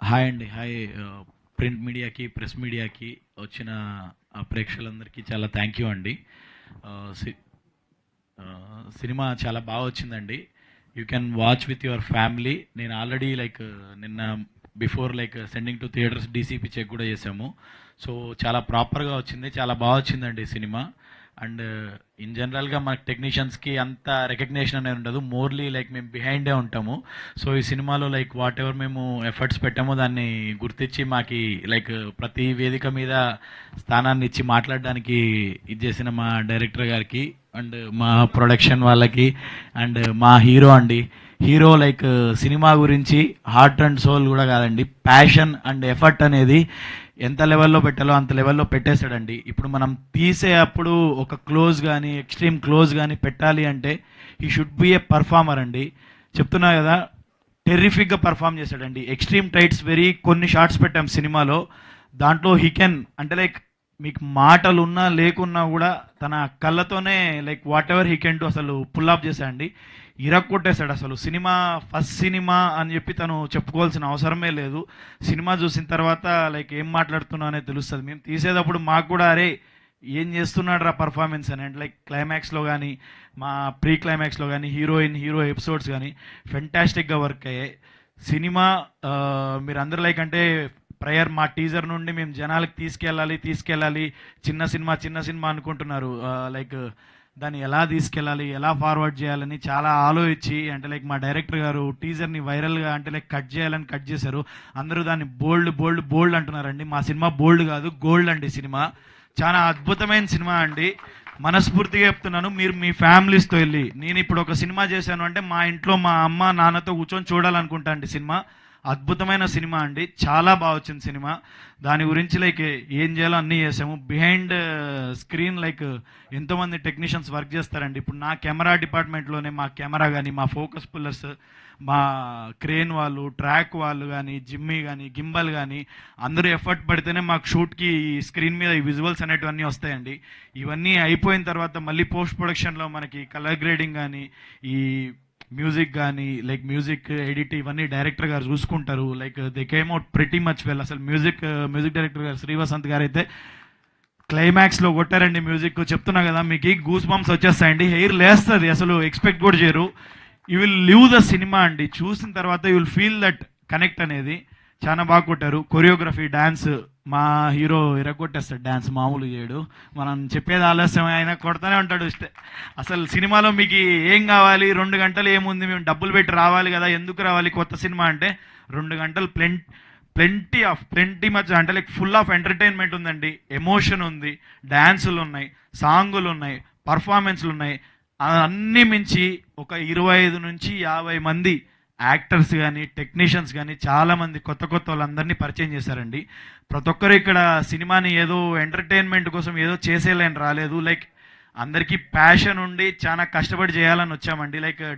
Hi అండి. Hi. Print మీడియాకి, press మీడియాకి వచ్చిన ప్రేక్షకులందరికీ చాలా థ్యాంక్ యూ అండి. సినిమా చాలా బాగా వచ్చిందండి. You can watch with your family. నేను ఆల్రెడీ నిన్న before sending to theatres DCP check కూడా చేసాము. సో చాలా ప్రాపర్గా వచ్చింది, చాలా బాగా వచ్చిందండి సినిమా. అండ్ ఇన్ జనరల్గా మన టెక్నీషియన్స్కి అంత రికగ్నేషన్ అనేది ఉండదు, మోర్లీ మేము బిహైండే ఉంటాము. సో ఈ సినిమాలో వాట్ ఎవర్ మేము ఎఫర్ట్స్ పెట్టామో దాన్ని గుర్తించి మాకి ప్రతి వేదిక మీద స్థానాన్ని ఇచ్చి మాట్లాడడానికి ఇది చేసిన మా డైరెక్టర్ గారికి అండ్ మా ప్రొడక్షన్ వాళ్ళకి అండ్ మా హీరో అండి. హీరో సినిమా గురించి హార్ట్ అండ్ సోల్ కూడా కాదండి, ప్యాషన్ అండ్ ఎఫర్ట్ అనేది ఎంత లెవెల్లో పెట్టాలో అంత లెవెల్లో పెట్టేశాడండి. ఇప్పుడు మనం తీసే అప్పుడు ఒక క్లోజ్ కానీ ఎక్స్ట్రీమ్ క్లోజ్ కానీ పెట్టాలి అంటే he should be A performer అండి. చెప్తున్నా కదా, టెర్రిఫిక్గా పర్ఫామ్ చేశాడండి. ఎక్స్ట్రీమ్ టైట్స్ వెరీ కొన్ని షార్ట్స్ పెట్టాం సినిమాలో, దాంట్లో హీ కెన్ అంటే మీకు మాటలు ఉన్నా లేకున్నా కూడా తన కళ్ళతోనే what ever he can to అసలు పుల్ ఆఫ్ చేశాడండి. ఇరక్కొట్టేశాడు అసలు. సినిమా ఫస్ట్ సినిమా అని చెప్పి తను చెప్పుకోవాల్సిన అవసరమే లేదు. సినిమా చూసిన తర్వాత ఏం మాట్లాడుతున్నా అనేది తెలుస్తుంది. మేము తీసేటప్పుడు మాకు కూడా అరే ఏం చేస్తున్నాడు రా పర్ఫార్మెన్స్ అని, అంటే క్లైమాక్స్లో కానీ మా ప్రీ క్లైమాక్స్లో కానీ హీరోయిన్ హీరో ఎపిసోడ్స్ కానీ ఫెంటాస్టిక్గా వర్క్ అయ్యాయి. సినిమా మీరు అందరు అంటే ప్రయర్ మా టీజర్ నుండి మేము జనాలకి తీసుకెళ్ళాలి చిన్న సినిమా అనుకుంటున్నారు. దాన్ని ఎలా తీసుకెళ్ళాలి, ఎలా ఫార్వర్డ్ చేయాలని చాలా ఆలోచించి అంటే మా డైరెక్టర్ గారు టీజర్ని వైరల్గా అంటే కట్ చేయాలని కట్ చేశారు. అందరూ దాన్ని బోల్డ్ అంటున్నారండి. మా సినిమా బోల్డ్ కాదు, గోల్డ్ అండి. సినిమా చాలా అద్భుతమైన సినిమా అండి. మనస్ఫూర్తిగా చెప్తున్నాను, మీరు మీ ఫ్యామిలీస్తో వెళ్ళి, నేను ఇప్పుడు ఒక సినిమా చేశాను అంటే మా ఇంట్లో మా అమ్మ నాన్నతో కూర్చొని చూడాలనుకుంటా అండి. సినిమా అద్భుతమైన సినిమా అండి, చాలా బాగా వచ్చింది సినిమా. దాని గురించి ఏం చేయాలో అన్నీ చేసాము. బిహైండ్ స్క్రీన్ ఎంతోమంది టెక్నీషియన్స్ వర్క్ చేస్తారండి. ఇప్పుడు నా కెమెరా డిపార్ట్మెంట్లోనే మా కెమెరా కానీ, మా ఫోకస్ పుల్లర్స్, మా క్రేన్ వాళ్ళు, ట్రాక్ వాళ్ళు కానీ, జిమ్మీ కానీ, గింబల్ కానీ అందరూ ఎఫర్ట్ పడితేనే మాకు షూట్కి స్క్రీన్ మీద ఈ విజువల్స్ అనేటివన్నీ వస్తాయండి. ఇవన్నీ అయిపోయిన తర్వాత మళ్ళీ పోస్ట్ ప్రొడక్షన్లో మనకి కలర్ గ్రేడింగ్ కానీ, ఈ మ్యూజిక్ కానీ మ్యూజిక్ ఎడిట్ ఇవన్నీ డైరెక్టర్ గారు చూసుకుంటారు. They came out pretty much well. అసలు మ్యూజిక్ డైరెక్టర్ గారు శ్రీవసంత్ గారు అయితే క్లైమాక్స్లో కొట్టారండి మ్యూజిక్. చెప్తున్నా కదా, మీకు గూస్ బంప్స్ వచ్చేస్తాయండి, హెయిర్ లేస్తుంది, అసలు ఎక్స్పెక్ట్ కూడా చేయరు. You will live the cinema అండి. చూసిన తర్వాత you will feel that connect అనేది. చాలా బాగా కొట్టారు. కొరియోగ్రఫీ, డ్యాన్స్ మా హీరో ఇరగొట్టేస్తాడు, డ్యాన్స్ మామూలు చేయడు. మనం చెప్పేది ఆలస్యం, ఆయన కొడతానే ఉంటాడు. అసలు సినిమాలో మీకు ఏం కావాలి, 2 గంటలు ఏముంది, మేము డబ్బులు పెట్టి రావాలి కదా, ఎందుకు రావాలి కొత్త సినిమా అంటే 2 గంటలు ప్లెంటీ మధ్య అంటే ఫుల్ ఆఫ్ ఎంటర్టైన్మెంట్ ఉందండి, ఎమోషన్ ఉంది, డ్యాన్సులు ఉన్నాయి, సాంగులు ఉన్నాయి, పర్ఫార్మెన్స్లు ఉన్నాయి. అన్నీ మించి ఒక 25 నుంచి 50 మంది యాక్టర్స్ కానీ టెక్నీషియన్స్ కానీ చాలామంది కొత్త వాళ్ళందరినీ పరిచయం చేశారండి. ప్రతి ఒక్కరు ఇక్కడ సినిమాని ఏదో ఎంటర్టైన్మెంట్ కోసం ఏదో చేసేయాలని రాలేదు. అందరికీ ప్యాషన్ ఉండి చాలా కష్టపడి చేయాలని వచ్చామండి.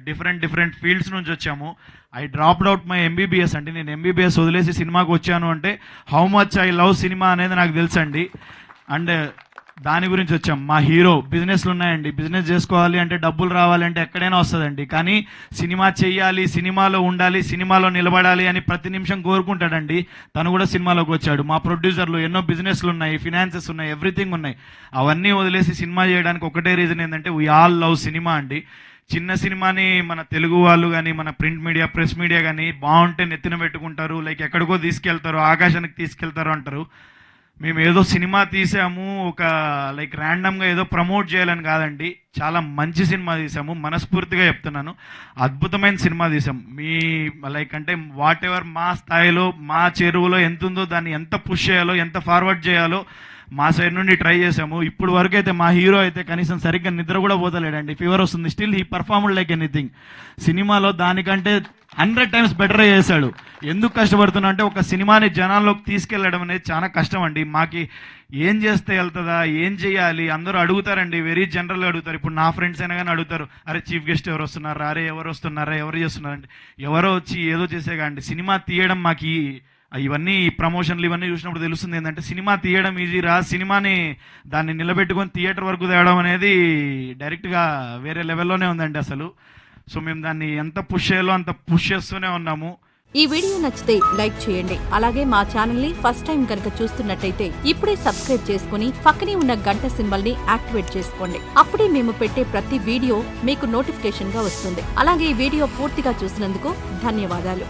డిఫరెంట్ ఫీల్డ్స్ నుంచి వచ్చాము. I dropped out my MBBS అండి. నేను ఎంబీబీఎస్ వదిలేసి సినిమాకి వచ్చాను అంటే how much I love cinema అనేది నాకు తెలుసండి. అండ్ దాని గురించి వచ్చాం. మా హీరో బిజినెస్లు ఉన్నాయండి, బిజినెస్ చేసుకోవాలి అంటే డబ్బులు రావాలి అంటే ఎక్కడైనా వస్తుందండి. కానీ సినిమా చెయ్యాలి, సినిమాలో ఉండాలి, సినిమాలో నిలబడాలి అని ప్రతి నిమిషం కోరుకుంటాడండి. తను కూడా సినిమాలోకి వచ్చాడు. మా ప్రొడ్యూసర్లు ఎన్నో బిజినెస్లు ఉన్నాయి, ఫినాన్సెస్ ఉన్నాయి, ఎవ్రీథింగ్ ఉన్నాయి. అవన్నీ వదిలేసి సినిమా చేయడానికి ఒకటే రీజన్ ఏంటంటే వీ ఆల్ లవ్ సినిమా అండి. చిన్న సినిమాని మన తెలుగు వాళ్ళు కానీ, మన ప్రింట్ మీడియా, ప్రెస్ మీడియా కానీ బాగుంటే నెత్తిన పెట్టుకుంటారు, ఎక్కడికో తీసుకెళ్తారు, ఆకాశానికి తీసుకెళ్తారు అంటారు. మేము ఏదో సినిమా తీసాము ఒక ర్యాండమ్గా ఏదో ప్రమోట్ చేయాలని కాదండి, చాలా మంచి సినిమా తీసాము. మనస్ఫూర్తిగా చెప్తున్నాను, అద్భుతమైన సినిమా తీసాం. మీ అంటే వాట్ ఎవర్ మా స్థాయిలో మా చెరువులో ఎంత ఉందో దాన్ని ఎంత పుష్ చేయాలో, ఎంత ఫార్వర్డ్ చేయాలో మా సైడ్ నుండి ట్రై చేసాము. ఇప్పుడు వరకు అయితే మా హీరో అయితే కనీసం సరిగ్గా నిద్ర కూడా పోతలేడండి, ఫీవర్ వస్తుంది. Still he performed like anything. సినిమాలో దానికంటే 100 times బెటర్ చేశాడు. ఎందుకు కష్టపడుతున్నా అంటే ఒక సినిమాని జనాల్లోకి తీసుకెళ్ళడం అనేది చాలా కష్టం అండి. మాకి ఏం చేస్తే వెళ్తుందా, ఏం చేయాలి అందరూ అడుగుతారండి, వెరీ జనరల్గా అడుగుతారు. ఇప్పుడు నా ఫ్రెండ్స్ అయినా కానీ అడుగుతారు, అరే చీఫ్ గెస్ట్ ఎవరు వస్తున్నారా, అరే ఎవరు వస్తున్నారా, ఎవరు చేస్తున్నారంటే ఎవరో వచ్చి ఏదో చేసేగాండి. సినిమా తీయడం మాకు ఇవన్నీ ప్రమోషన్లు ఇవన్నీ చూసినప్పుడు తెలుస్తుంది ఏంటంటే సినిమా తీయడం ఈజీ రా, సినిమాని దాన్ని నిలబెట్టుకొని థియేటర్ వరకు తేవడం అనేది డైరెక్ట్గా వేరే లెవెల్లోనే ఉందండి అసలు. సో మేము దాన్ని ఎంత పుష్ చేయాలో అంత పుష్ చేస్తూనే ఉన్నాము. ఈ వీడియో నచ్చితే లైక్ చేయండి. అలాగే మా ఛానల్ ని ఫస్ట్ టైం కనుక చూస్తున్నట్టయితే ఇప్పుడే సబ్స్క్రైబ్ చేసుకుని పక్కనే ఉన్న గంట సింబల్ ని యాక్టివేట్ చేసుకోండి. అప్పుడే మేము పెట్టే ప్రతి వీడియో మీకు నోటిఫికేషన్ గా వస్తుంది. అలాగే ఈ వీడియో పూర్తిగా చూసినందుకు ధన్యవాదాలు.